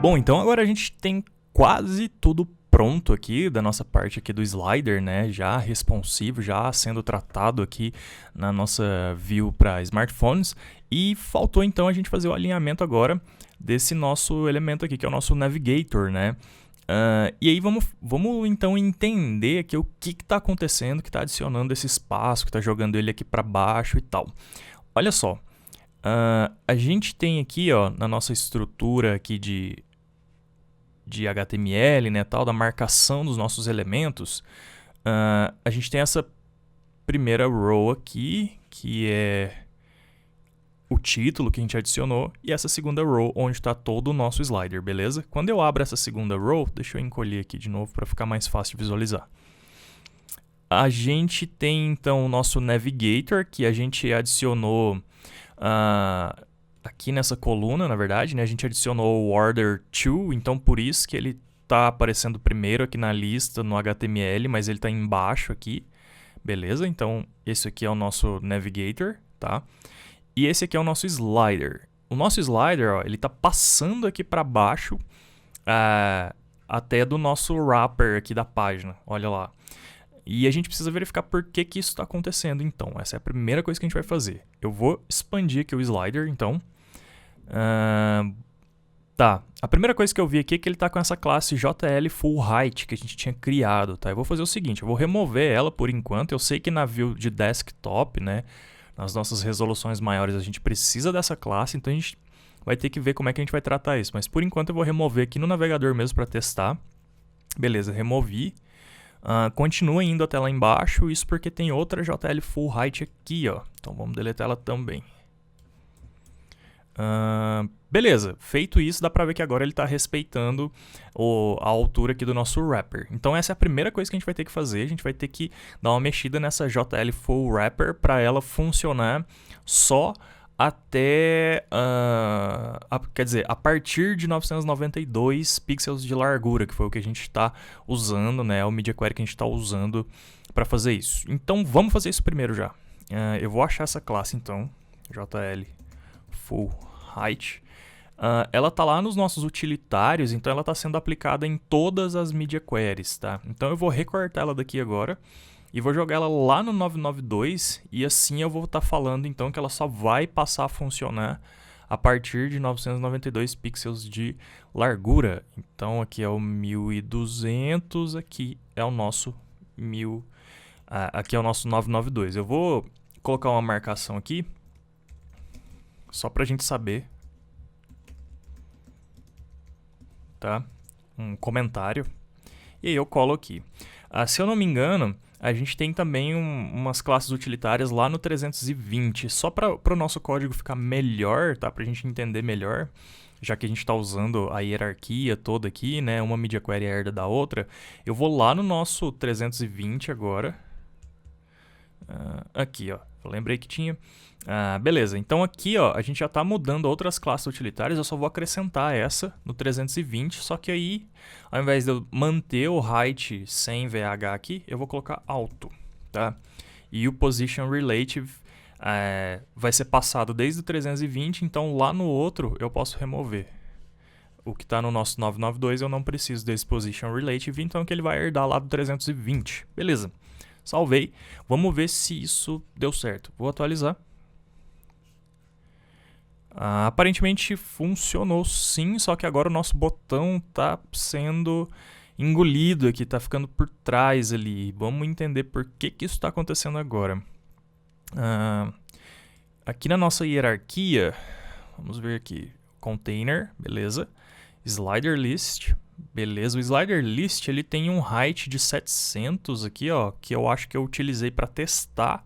Bom, então agora a gente tem quase tudo pronto aqui da nossa parte aqui do slider, né? Já responsivo, já sendo tratado aqui na nossa view para smartphones. E faltou então a gente fazer o alinhamento agora desse nosso elemento aqui, que é o nosso navigator, né? E aí vamos então entender aqui o que está acontecendo, que está adicionando esse espaço, que está jogando ele aqui para baixo e tal. Olha só, a gente tem aqui, ó, na nossa estrutura aqui de HTML, né, tal, da marcação dos nossos elementos, a gente tem essa primeira row aqui, que é o título que a gente adicionou, e essa segunda row onde está todo o nosso slider, beleza? Quando eu abro essa segunda row, deixa eu encolher aqui de novo para ficar mais fácil de visualizar. A gente tem então o nosso navigator, que a gente adicionou aqui nessa coluna, na verdade, né, a gente adicionou o order to, então por isso que ele está aparecendo primeiro aqui na lista no HTML, mas ele está embaixo aqui, beleza? Então esse aqui é o nosso navigator, tá? E esse aqui é o nosso slider. O nosso slider, ó, ele está passando aqui para baixo até do nosso wrapper aqui da página, olha lá. E a gente precisa verificar por que isso está acontecendo, então. Essa é a primeira coisa que a gente vai fazer. Eu vou expandir aqui o slider, então. Tá, a primeira coisa que eu vi aqui é que ele está com essa classe JL Full Height que a gente tinha criado, tá? Eu vou fazer o seguinte, eu vou remover ela por enquanto. Eu sei que na view de desktop, né, nas nossas resoluções maiores a gente precisa dessa classe, então a gente vai ter que ver como é que a gente vai tratar isso. Mas por enquanto eu vou remover aqui no navegador mesmo para testar. Beleza, removi. Continua indo até lá embaixo, isso porque tem outra JL Full Height aqui, ó. Então vamos deletar ela também. Beleza, feito isso, dá pra ver que agora ele está respeitando a altura aqui do nosso wrapper. Então essa é a primeira coisa que a gente vai ter que fazer. A gente vai ter que dar uma mexida nessa JL Full Wrapper para ela funcionar só até, quer dizer, a partir de 992 pixels de largura, que foi o que a gente está usando, né, o Media Query que a gente está usando para fazer isso. Então vamos fazer isso primeiro já. Eu vou achar essa classe então, JL Full Height. Ela está lá nos nossos utilitários, então ela está sendo aplicada em todas as Media Queries, tá? Então eu vou recortar ela daqui agora e vou jogar ela lá no 992 e assim eu vou estar falando então que ela só vai passar a funcionar a partir de 992 pixels de largura. Então aqui é o 1200, aqui é o nosso 1000, aqui é o nosso 992. Eu vou colocar uma marcação aqui só para a gente saber, tá? Um comentário. E aí eu colo aqui. Se eu não me engano, a gente tem também umas classes utilitárias lá no 320. Só para o nosso código ficar melhor, tá? Para a gente entender melhor, já que a gente está usando a hierarquia toda aqui, né? Uma media query herda da outra. Eu vou lá no nosso 320 agora. Aqui, ó. Eu lembrei que tinha. Beleza, então aqui ó, a gente já está mudando outras classes utilitárias, eu só vou acrescentar essa no 320, só que aí, ao invés de eu manter o height sem VH aqui, eu vou colocar alto, tá? E o position relative vai ser passado desde o 320, então lá no outro eu posso remover. O que está no nosso 992 eu não preciso desse position relative, então que ele vai herdar lá do 320, beleza. Salvei, vamos ver se isso deu certo, vou atualizar. Aparentemente funcionou sim, só que agora o nosso botão está sendo engolido aqui, está ficando por trás ali. Vamos entender por que isso está acontecendo agora. Aqui na nossa hierarquia, vamos ver aqui, container, beleza, slider list, beleza. O slider list ele tem um height de 700 aqui, ó, que eu acho que eu utilizei para testar.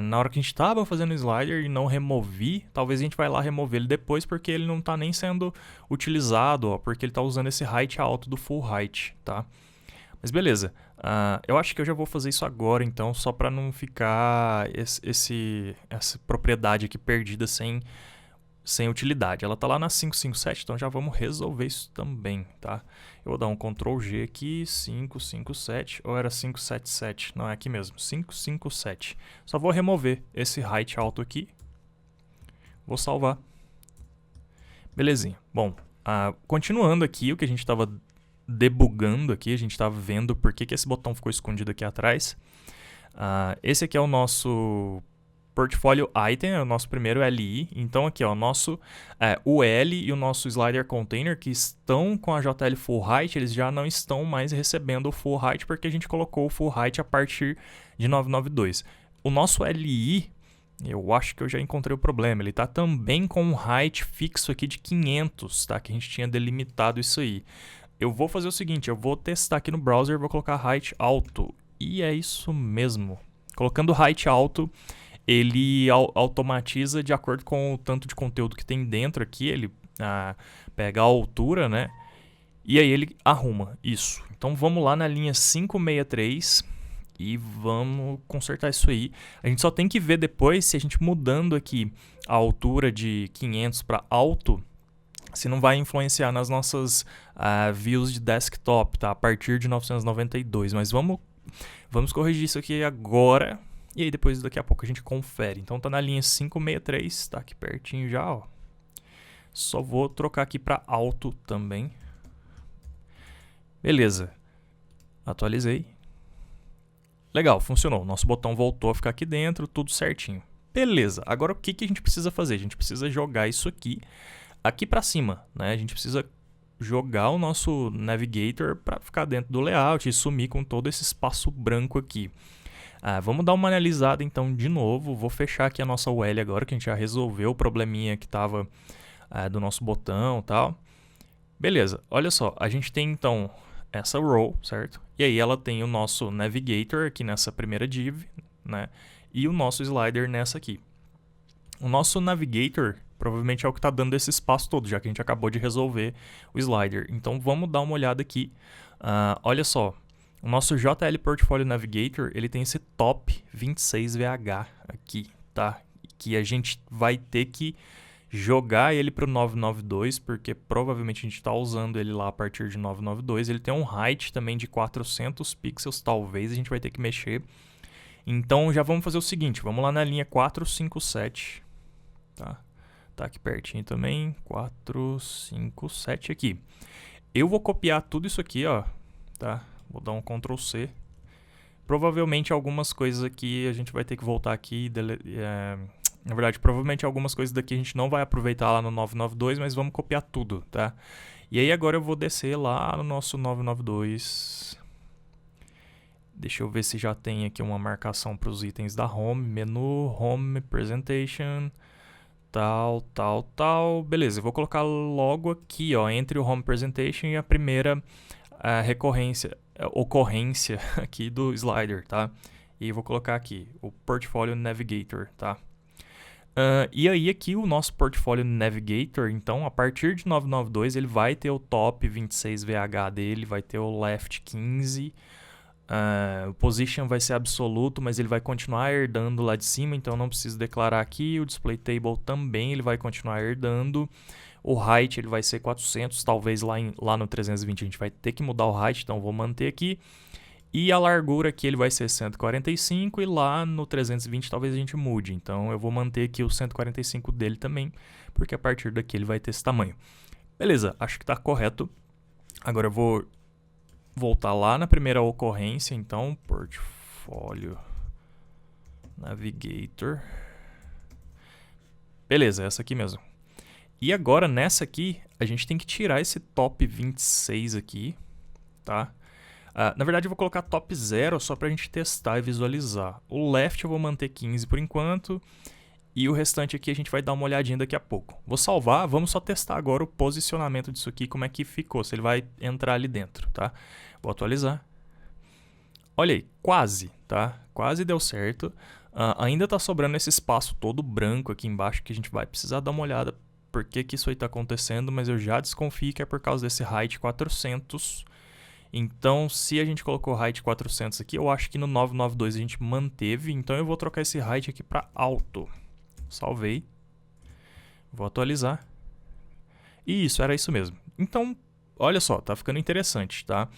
Na hora que a gente estava fazendo o slider e não removi, talvez a gente vai lá remover ele depois porque ele não está nem sendo utilizado, ó, porque ele está usando esse height alto do full height, tá? Mas beleza, eu acho que eu já vou fazer isso agora então, só para não ficar essa propriedade aqui perdida sem utilidade. Ela está lá na 557, então já vamos resolver isso também, tá? Eu vou dar um Ctrl G aqui, 557, ou era 577? Não, é aqui mesmo, 557. Só vou remover esse height alto aqui. Vou salvar. Belezinha. Bom, Continuando aqui, o que a gente estava debugando aqui, a gente estava vendo por que esse botão ficou escondido aqui atrás. Esse aqui é o nosso Portfolio Item, é o nosso primeiro LI. Então aqui, ó, o L e o nosso Slider Container, que estão com a JL Full Height, eles já não estão mais recebendo o Full Height, porque a gente colocou o Full Height a partir de 992. O nosso LI, eu acho que eu já encontrei o problema, ele está também com um height fixo aqui de 500, tá? Que a gente tinha delimitado isso aí. Eu vou fazer o seguinte, eu vou testar aqui no browser, vou colocar height alto. E é isso mesmo. Colocando height alto, ele automatiza de acordo com o tanto de conteúdo que tem dentro aqui. Ele pega a altura, né? E aí ele arruma isso. Então vamos lá na linha 563 e vamos consertar isso aí. A gente só tem que ver depois se a gente mudando aqui a altura de 500 para alto, se não vai influenciar nas nossas views de desktop, tá? A partir de 992. Mas vamos corrigir isso aqui agora. E aí depois daqui a pouco a gente confere. Então tá na linha 563, tá aqui pertinho já, ó. Só vou trocar aqui para alto também. Beleza. Atualizei. Legal, funcionou. Nosso botão voltou a ficar aqui dentro, tudo certinho. Beleza. Agora o que a gente precisa fazer? A gente precisa jogar isso aqui para cima, né? A gente precisa jogar o nosso Navigator para ficar dentro do layout e sumir com todo esse espaço branco aqui. Vamos dar uma analisada então de novo. Vou fechar aqui a nossa UL agora, que a gente já resolveu o probleminha que estava do nosso botão e tal. Beleza, olha só, a gente tem então essa row, certo? E aí ela tem o nosso Navigator aqui nessa primeira div, né? E o nosso slider nessa aqui. O nosso Navigator provavelmente é o que está dando esse espaço todo, já que a gente acabou de resolver o slider. Então vamos dar uma olhada aqui. Olha só. O nosso JL Portfolio Navigator, ele tem esse top 26VH aqui, tá? Que a gente vai ter que jogar ele para o 992, porque provavelmente a gente está usando ele lá a partir de 992. Ele tem um height também de 400 pixels, talvez a gente vai ter que mexer. Então já vamos fazer o seguinte, vamos lá na linha 457, tá? Tá aqui pertinho também, 457 aqui. Eu vou copiar tudo isso aqui, ó, tá? Vou dar um Ctrl C. Provavelmente algumas coisas aqui a gente vai ter que voltar aqui. Na verdade, provavelmente algumas coisas daqui a gente não vai aproveitar lá no 992, mas vamos copiar tudo, tá? E aí agora eu vou descer lá no nosso 992. Deixa eu ver se já tem aqui uma marcação para os itens da Home. Menu, Home, Presentation, tal. Beleza, eu vou colocar logo aqui, ó, entre o Home Presentation e a primeira ocorrência aqui do slider, tá? E vou colocar aqui o Portfolio Navigator, tá? E aí aqui o nosso Portfolio Navigator, então a partir de 992 ele vai ter o top 26VH dele, vai ter o left 15, o position vai ser absoluto, mas ele vai continuar herdando lá de cima, então eu não preciso declarar aqui. O display table também ele vai continuar herdando. O height ele vai ser 400, talvez lá no 320 a gente vai ter que mudar o height, então vou manter aqui. E a largura aqui ele vai ser 145 e lá no 320 talvez a gente mude. Então eu vou manter aqui o 145 dele também, porque a partir daqui ele vai ter esse tamanho. Beleza, acho que está correto. Agora eu vou voltar lá na primeira ocorrência, então, Portfolio Navigator. Beleza, essa aqui mesmo. E agora, nessa aqui, a gente tem que tirar esse top 26 aqui, tá? Na verdade, eu vou colocar top 0 só pra gente testar e visualizar. O left eu vou manter 15 por enquanto. E o restante aqui a gente vai dar uma olhadinha daqui a pouco. Vou salvar, vamos só testar agora o posicionamento disso aqui, como é que ficou, se ele vai entrar ali dentro, tá? Vou atualizar. Olha aí, quase, tá? Quase deu certo. Ainda tá sobrando esse espaço todo branco aqui embaixo que a gente vai precisar dar uma olhada por que isso aí tá acontecendo, mas eu já desconfio que é por causa desse height 400. Então, se a gente colocou height 400 aqui, eu acho que no 992 a gente manteve, então eu vou trocar esse height aqui para alto. Salvei. Vou atualizar. E isso, era isso mesmo. Então, olha só, tá ficando interessante, tá?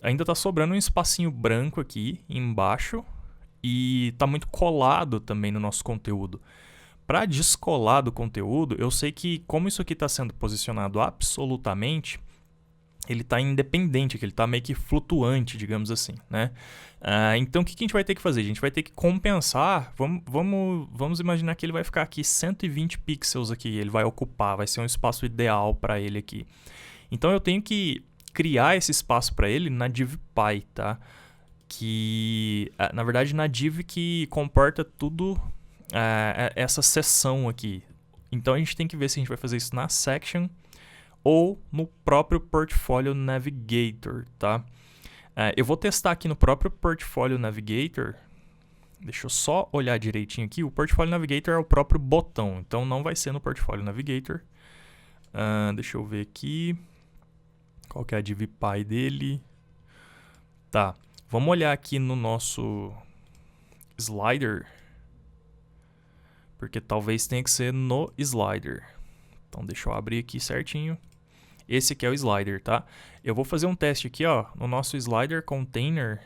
Ainda tá sobrando um espacinho branco aqui embaixo e tá muito colado também no nosso conteúdo. para descolar do conteúdo, eu sei que como isso aqui está sendo posicionado absolutamente, ele está independente, que ele está meio que flutuante, digamos assim, né? Então, o que a gente vai ter que fazer? A gente vai ter que compensar, vamos imaginar que ele vai ficar aqui 120 pixels aqui, ele vai ocupar, vai ser um espaço ideal para ele aqui. Então, eu tenho que criar esse espaço para ele na DivPy, tá? Que, na verdade, na div que comporta tudo essa seção aqui. Então, a gente tem que ver se a gente vai fazer isso na section ou no próprio Portfolio Navigator, tá? Eu vou testar aqui no próprio Portfolio Navigator. Deixa eu só olhar direitinho aqui. O Portfolio Navigator é o próprio botão, então não vai ser no Portfolio Navigator. Deixa eu ver aqui. Qual que é a DivPy dele? Tá, vamos olhar aqui no nosso slider. Porque talvez tenha que ser no slider. Então deixa eu abrir aqui certinho. Esse aqui é o slider, tá? Eu vou fazer um teste aqui, ó, no nosso slider container.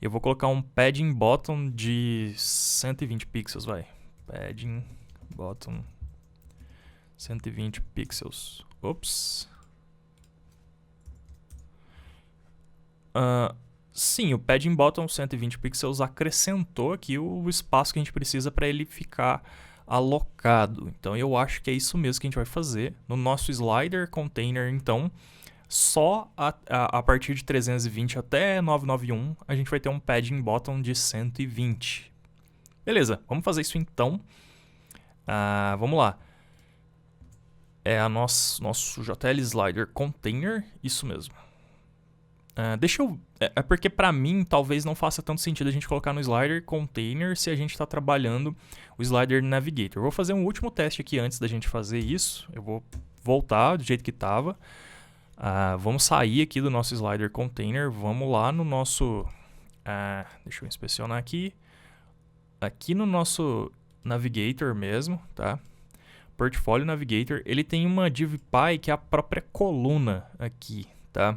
Eu vou colocar um padding bottom de 120 pixels, vai. Padding bottom 120 pixels. Ops. Sim, o padding bottom 120 pixels acrescentou aqui o espaço que a gente precisa para ele ficar alocado. Então eu acho que é isso mesmo que a gente vai fazer. No nosso slider container, então, só a partir de 320 até 991, a gente vai ter um padding bottom de 120. Beleza, vamos fazer isso então. Vamos lá. É nosso JL slider container, isso mesmo. Deixa eu... É porque para mim talvez não faça tanto sentido a gente colocar no slider container se a gente está trabalhando o slider navigator. Eu vou fazer um último teste aqui antes da gente fazer isso. Eu vou voltar do jeito que estava. Vamos sair aqui do nosso slider container. Vamos lá no nosso... deixa eu inspecionar aqui. Aqui no nosso navigator mesmo, tá? Portfolio Navigator. Ele tem uma DivPy que é a própria coluna aqui, tá?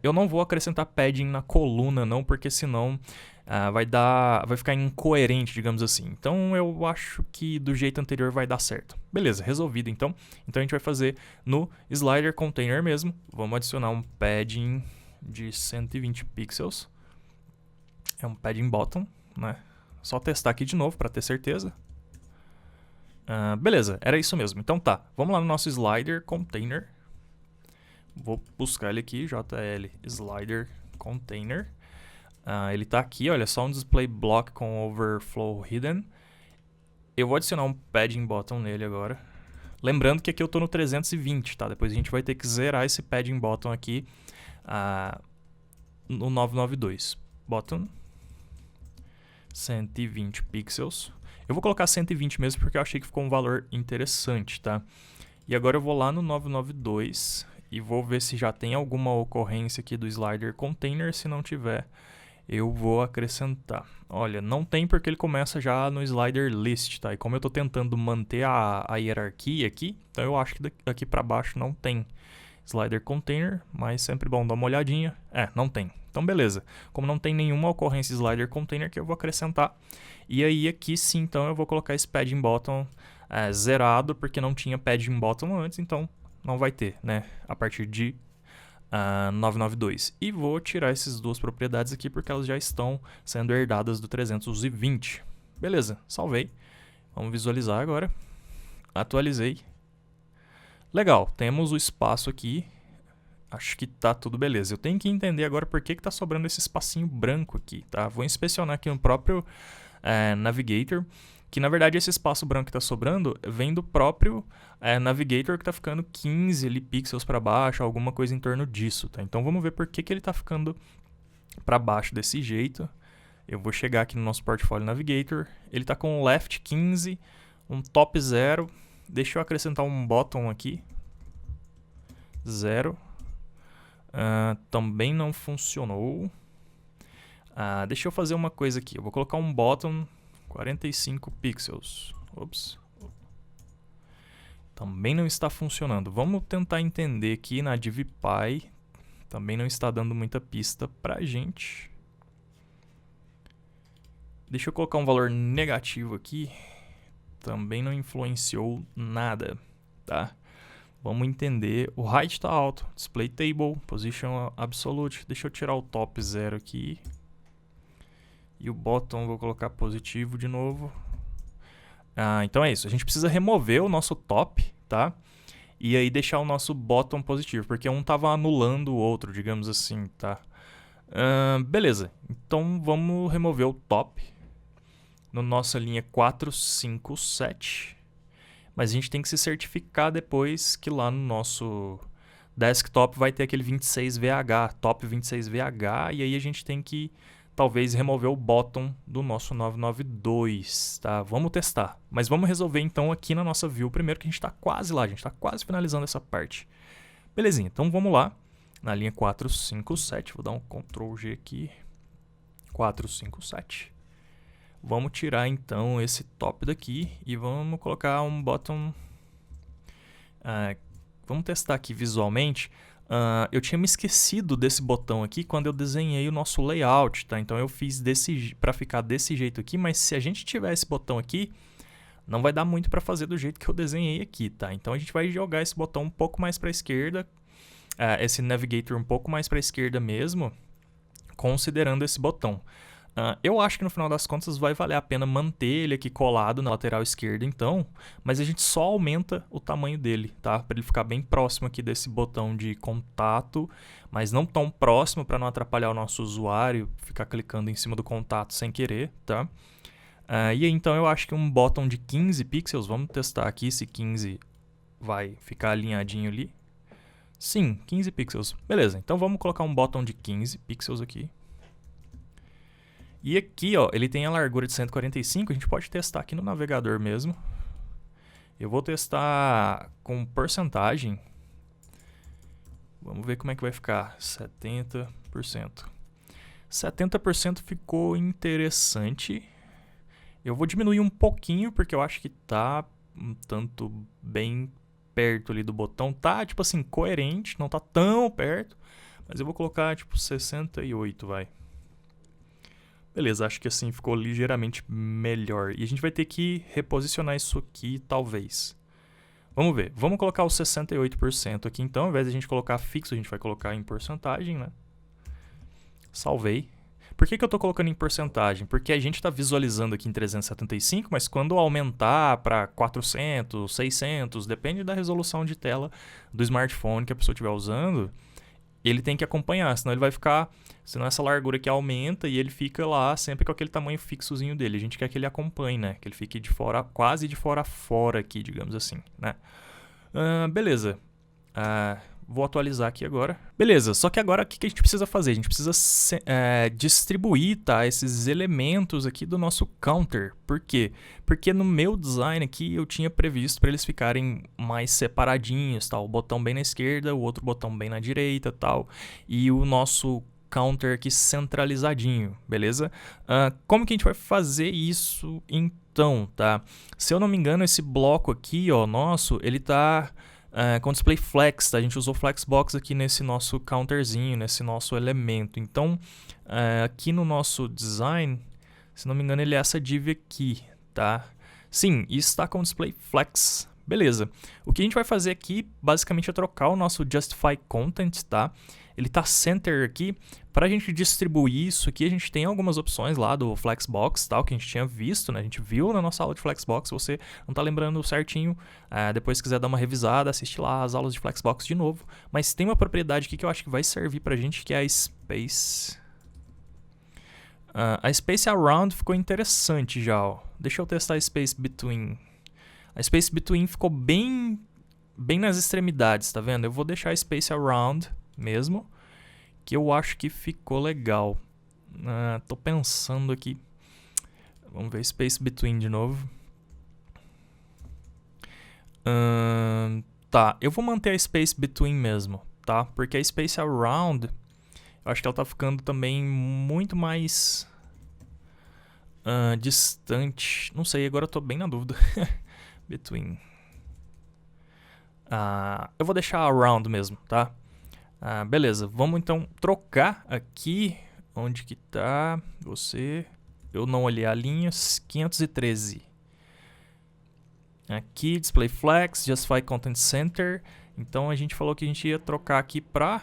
Eu não vou acrescentar padding na coluna não, porque senão vai ficar incoerente, digamos assim. Então eu acho que do jeito anterior vai dar certo. Beleza, resolvido então. Então a gente vai fazer no slider container mesmo. Vamos adicionar um padding de 120 pixels. É um padding bottom, né? Só testar aqui de novo para ter certeza. Beleza, era isso mesmo. Então tá, vamos lá no nosso slider container. Vou buscar ele aqui, JL Slider Container. Ele está aqui, olha só, um display block com overflow hidden. Eu vou adicionar um padding bottom nele agora. Lembrando que aqui eu estou no 320, tá? Depois a gente vai ter que zerar esse padding bottom aqui no 992. Bottom 120 pixels. Eu vou colocar 120 mesmo porque eu achei que ficou um valor interessante, tá? E agora eu vou lá no 992 e vou ver se já tem alguma ocorrência aqui do slider container. Se não tiver, eu vou acrescentar. Olha, não tem porque ele começa já no slider list, tá? E como eu estou tentando manter a hierarquia aqui, então eu acho que daqui para baixo não tem slider container, mas sempre bom dar uma olhadinha. Não tem. Então beleza. Como não tem nenhuma ocorrência slider container que eu vou acrescentar. E aí aqui sim, então eu vou colocar esse padding bottom zerado, porque não tinha padding bottom antes, então não vai ter, né? A partir de 992. E vou tirar essas duas propriedades aqui porque elas já estão sendo herdadas do 320. Beleza, salvei. Vamos visualizar agora. Atualizei. Legal, temos o espaço aqui. Acho que tá tudo beleza. Eu tenho que entender agora por que tá sobrando esse espacinho branco aqui, tá? Vou inspecionar aqui no próprio Navigator, que na verdade esse espaço branco que está sobrando vem do próprio Navigator, que está ficando 15 ali, pixels para baixo, alguma coisa em torno disso, tá? Então vamos ver por que ele está ficando para baixo desse jeito. Eu vou chegar aqui no nosso Portfolio Navigator, ele está com um left 15, um top 0, deixa eu acrescentar um bottom aqui, 0, também não funcionou. Deixa eu fazer uma coisa aqui, eu vou colocar um bottom 45 pixels. Ops. Também não está funcionando. Vamos tentar entender aqui na DivPy. Também não está dando muita pista pra gente. Deixa eu colocar um valor negativo aqui. Também não influenciou nada, tá? Vamos entender. O height está alto. Display table, position absolute. Deixa eu tirar o top 0 aqui. E o bottom vou colocar positivo de novo. Então é isso. A gente precisa remover o nosso top, tá? E aí deixar o nosso bottom positivo, porque um estava anulando o outro, digamos assim, tá? Beleza. Então vamos remover o top na nossa linha 457. Mas a gente tem que se certificar depois que lá no nosso desktop vai ter aquele 26VH, top 26VH, e aí a gente tem que talvez remover o bottom do nosso 992, tá? Vamos testar. Mas vamos resolver então aqui na nossa view primeiro, que a gente está quase lá, a gente está quase finalizando essa parte. Belezinha, então vamos lá na linha 457, vou dar um Ctrl G aqui, 457. Vamos tirar então esse top daqui e vamos colocar um bottom. Vamos testar aqui visualmente. Eu tinha me esquecido desse botão aqui quando eu desenhei o nosso layout, tá? Então eu fiz para ficar desse jeito aqui, mas se a gente tiver esse botão aqui, não vai dar muito para fazer do jeito que eu desenhei aqui, tá? Então a gente vai jogar esse botão um pouco mais para a esquerda, esse navigator um pouco mais para a esquerda mesmo, considerando esse botão. Eu acho que no final das contas vai valer a pena manter ele aqui colado na lateral esquerda então, mas a gente só aumenta o tamanho dele, tá? Para ele ficar bem próximo aqui desse botão de contato, mas não tão próximo para não atrapalhar o nosso usuário, ficar clicando em cima do contato sem querer, tá? E aí então eu acho que um bottom de 15 pixels, vamos testar aqui se 15 vai ficar alinhadinho ali. Sim, 15 pixels. Beleza, então vamos colocar um bottom de 15 pixels aqui. E aqui, ó, ele tem a largura de 145, a gente pode testar aqui no navegador mesmo. Eu vou testar com porcentagem. Vamos ver como é que vai ficar. 70%. 70% ficou interessante. Eu vou diminuir um pouquinho, porque eu acho que tá um tanto bem perto ali do botão. Tá, tipo assim, coerente, não tá tão perto. Mas eu vou colocar, tipo, 68, vai. Beleza, acho que assim ficou ligeiramente melhor. E a gente vai ter que reposicionar isso aqui, talvez. Vamos ver. Vamos colocar os 68% aqui, então. Ao invés de a gente colocar fixo, a gente vai colocar em porcentagem, né? Salvei. Por que eu estou colocando em porcentagem? Porque a gente está visualizando aqui em 375, mas quando aumentar para 400, 600, depende da resolução de tela do smartphone que a pessoa estiver usando, ele tem que acompanhar, senão ele vai ficar, senão essa largura aqui aumenta e ele fica lá sempre com aquele tamanho fixozinho dele. A gente quer que ele acompanhe, né? Que ele fique de fora, quase de fora a fora aqui, digamos assim, né? Beleza. Vou atualizar aqui agora. Beleza, só que agora o que a gente precisa fazer? A gente precisa distribuir, tá, esses elementos aqui do nosso counter. Por quê? Porque no meu design aqui eu tinha previsto para eles ficarem mais separadinhos, tá? O botão bem na esquerda, o outro botão bem na direita, tal. E o nosso counter aqui centralizadinho, beleza? Como que a gente vai fazer isso então, tá? Se eu não me engano, esse bloco aqui, ó, nosso, ele tá com display flex, tá? A gente usou flexbox aqui nesse nosso counterzinho, nesse nosso elemento. Então, aqui no nosso design, se não me engano, ele é essa div aqui, tá? Sim, isso está com display flex. Beleza. O que a gente vai fazer aqui, basicamente, é trocar o nosso justify content, tá? Ele tá center aqui. Para a gente distribuir isso aqui, a gente tem algumas opções lá do Flexbox, tal, que a gente tinha visto, né? A gente viu na nossa aula de Flexbox. Se você não tá lembrando certinho, depois quiser dar uma revisada, assiste lá as aulas de Flexbox de novo. Mas tem uma propriedade aqui que eu acho que vai servir pra gente, que é a Space. A Space Around ficou interessante já, ó. Deixa eu testar a Space Between. A Space Between ficou bem nas extremidades, tá vendo? Eu vou deixar a Space Around mesmo, que eu acho que ficou legal. Tô pensando aqui. Vamos ver Space Between de novo. Tá, eu vou manter a Space Between mesmo, tá? Porque a Space Around, eu acho que ela tá ficando também muito mais distante. Não sei, agora eu tô bem na dúvida. Between. Eu vou deixar Around mesmo, tá? Beleza, vamos então trocar aqui onde que tá você. eu não olhei a linha, 513. Aqui, Display Flex, Justify Content Center. Então a gente falou que a gente ia trocar aqui para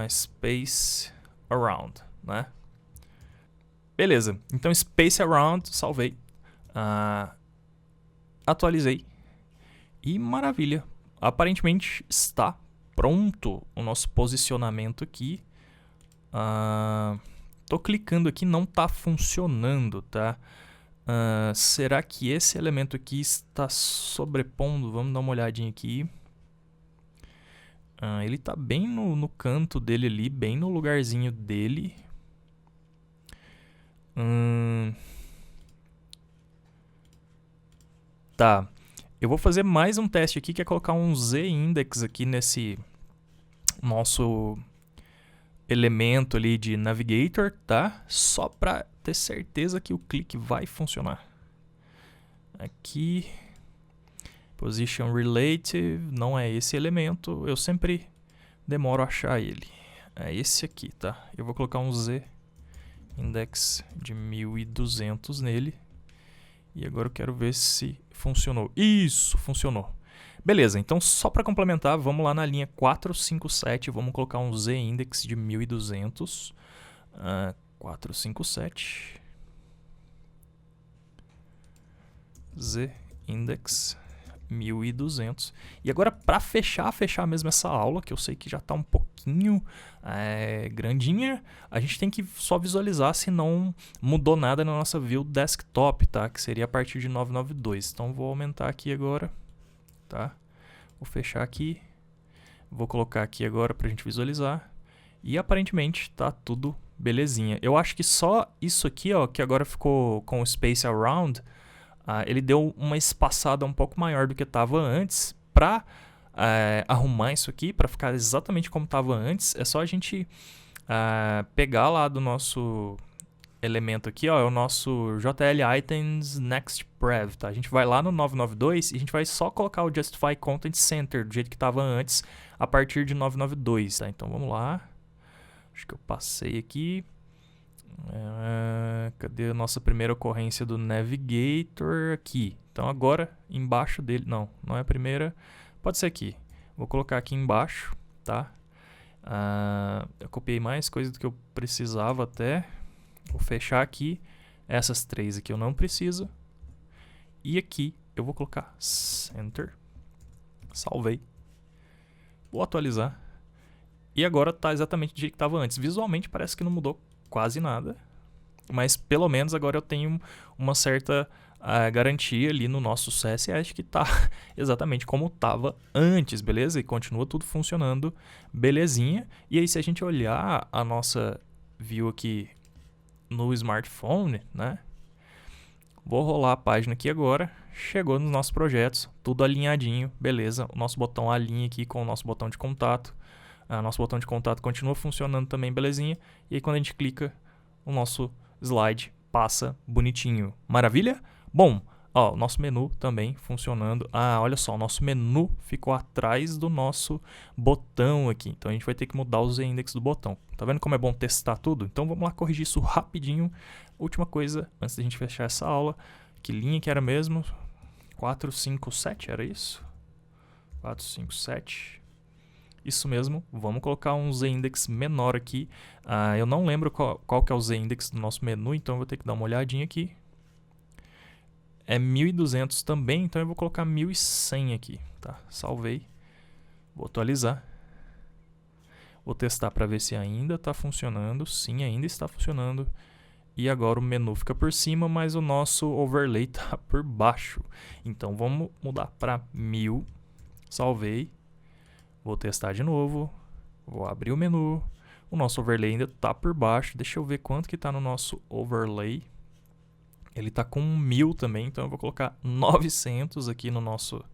Space Around, né? Beleza, então Space Around, salvei. Atualizei. E maravilha, aparentemente está pronto o nosso posicionamento aqui. Tô clicando aqui, não está funcionando, tá? Será que esse elemento aqui está sobrepondo? Vamos dar uma olhadinha aqui. Ele está bem no canto dele ali, bem no lugarzinho dele. Tá, eu vou fazer mais um teste aqui, que é colocar um z-index aqui nesse nosso elemento ali de navigator, tá? Só para ter certeza que o clique vai funcionar. Aqui, position relative, não é esse elemento, eu sempre demoro a achar ele. É esse aqui, tá? Eu vou colocar um z-index de 1200 nele. E agora eu quero ver se funcionou. Isso, funcionou. Beleza, então só para complementar, vamos lá na linha 457, vamos colocar um z-index de 1200. 457. Z-index 1200. E agora para fechar mesmo essa aula, que eu sei que já está um pouquinho grandinha, a gente tem que só visualizar se não mudou nada na nossa view desktop, tá? Que seria a partir de 992. Então vou aumentar aqui agora, tá? Vou fechar aqui, vou colocar aqui agora para a gente visualizar. E aparentemente está tudo belezinha. Eu acho que só isso aqui, ó, que agora ficou com o Space Around, ele deu uma espaçada um pouco maior do que estava antes. Para arrumar isso aqui, para ficar exatamente como estava antes, é só a gente pegar lá do nosso elemento aqui, ó, é o nosso JL Items Next Prev, tá? A gente vai lá no 992 e a gente vai só colocar o Justify Content Center do jeito que estava antes, a partir de 992, tá? Então vamos lá. Acho que eu passei aqui. Cadê a nossa primeira ocorrência do Navigator? Aqui. Então agora, embaixo dele... Não é a primeira. Pode ser aqui. Vou colocar aqui embaixo, tá? Eu copiei mais coisa do que eu precisava até. Vou fechar aqui. Essas três aqui eu não preciso. E aqui eu vou colocar Center. Salvei. Vou atualizar. E agora está exatamente do jeito que estava antes. Visualmente parece que não mudou quase nada, mas pelo menos agora eu tenho uma certa garantia ali no nosso CSS que está exatamente como estava antes, beleza? E continua tudo funcionando belezinha. E aí se a gente olhar a nossa view aqui no smartphone, né? Vou rolar a página aqui agora, chegou nos nossos projetos, tudo alinhadinho, beleza? O nosso botão alinha aqui com o nosso botão de contato. Nosso botão de contato continua funcionando também belezinha. E aí quando a gente clica, o nosso slide passa bonitinho. Maravilha? Bom, ó, o nosso menu também funcionando. Olha só, o nosso menu ficou atrás do nosso botão aqui. Então a gente vai ter que mudar o z-index do botão. Tá vendo como é bom testar tudo? Então vamos lá corrigir isso rapidinho. Última coisa, antes da gente fechar essa aula. Que linha que era mesmo? 457, era isso? 457... Isso mesmo, vamos colocar um z-index menor aqui. Eu não lembro qual que é o z-index do nosso menu, então eu vou ter que dar uma olhadinha aqui. É 1200 também, então eu vou colocar 1100 aqui. Tá, salvei. Vou atualizar. Vou testar para ver se ainda está funcionando. Sim, ainda está funcionando. E agora o menu fica por cima, mas o nosso overlay está por baixo. Então vamos mudar para 1000. Salvei. Vou testar de novo, vou abrir o menu, o nosso overlay ainda está por baixo, deixa eu ver quanto que está no nosso overlay. Ele está com 1000 também, então eu vou colocar 900 aqui no nosso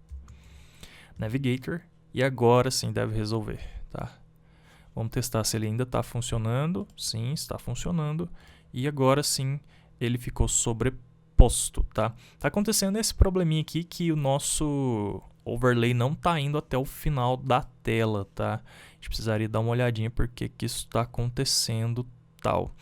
Navigator e agora sim deve resolver, tá? Vamos testar se ele ainda está funcionando, sim, está funcionando e agora sim ele ficou sobreposto, tá? Tá acontecendo esse probleminha aqui que o nosso overlay não está indo até o final da tela, tá? A gente precisaria dar uma olhadinha porque que isso está acontecendo tal.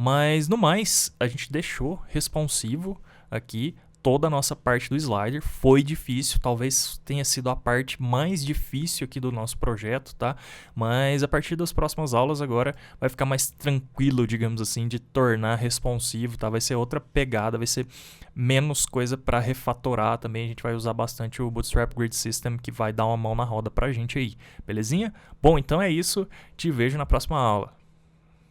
Mas no mais, a gente deixou responsivo aqui toda a nossa parte do slider. Foi difícil, talvez tenha sido a parte mais difícil aqui do nosso projeto, tá? Mas a partir das próximas aulas agora vai ficar mais tranquilo, digamos assim, de tornar responsivo, tá? Vai ser outra pegada, vai ser menos coisa para refatorar também. A gente vai usar bastante o Bootstrap Grid System, que vai dar uma mão na roda pra gente aí, belezinha? Bom, então é isso. Te vejo na próxima aula.